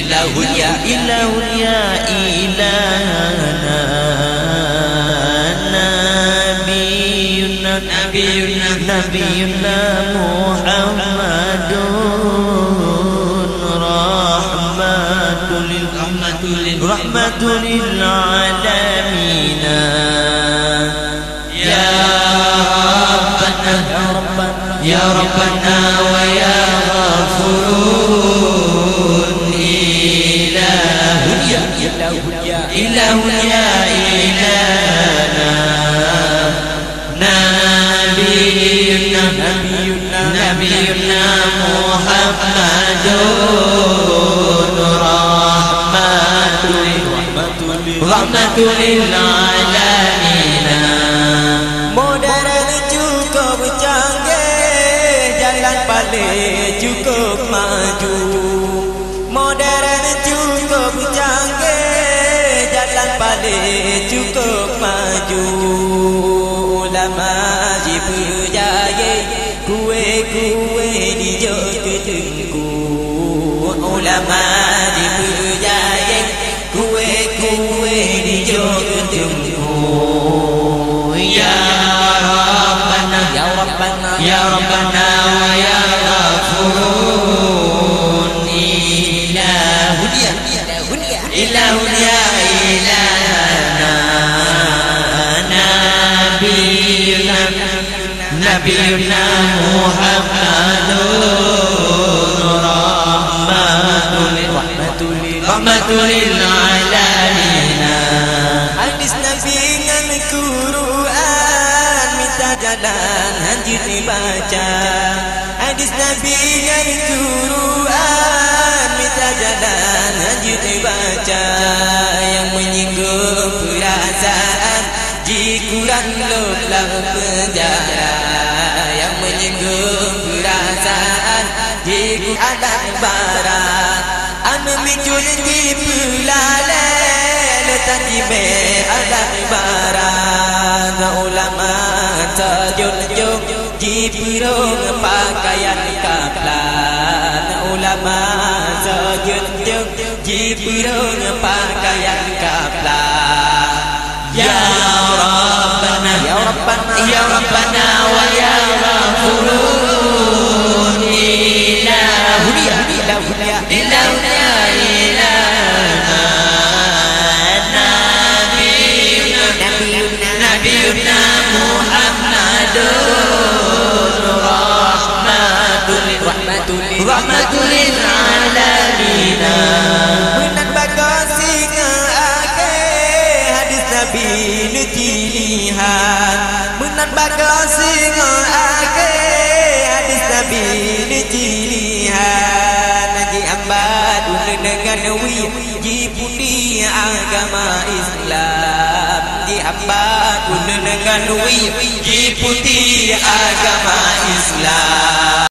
ya ilahana nabiyuna Muhammadun rahmatul lil alamin ya rabbana wa ya ghafurun ilahun ya ilahana nabiyuna Muhammadun rahmatul lil alamin. Modern cukup canggih, jalan paling cukup maju. Modern cukup canggih, jalan paling cukup maju. Ulama berjaya, kue-kue dijok ketengku. Ulama berjaya, kue-kue dijok ketengku. Ya Rabbana wa ya Ghafurun ilahun ya ilahana nabiyuna Muhammadun rahmatul lil alamin. Hadis Nabi dengan Quran minta jalan hancur dibaca. Hadis Nabi dengan Quran minta jalan hancur dibaca. Yang menyinggung perasaan di Quran lolak penjara. Yang menyinggung perasaan di Quran barat. Anu micul di pelale letak di adat barat. Ulama terjun-jun di perung pakaian kaplan. Ulama terjun-jun di perung pakaian kaplan. Ya Rabbana wa ya Ghafurun ilahun ya ilahana nabiyuna Muhammadun rahmatul lil alamin. Menan bagasing ake hadis Nabi nutilihan. Menan bagasing ake hadis Nabi nutilihan. Ji ambat dengan wi ji pundi agama Islam. Ji ambat dengan wi ji pundi agama Islam.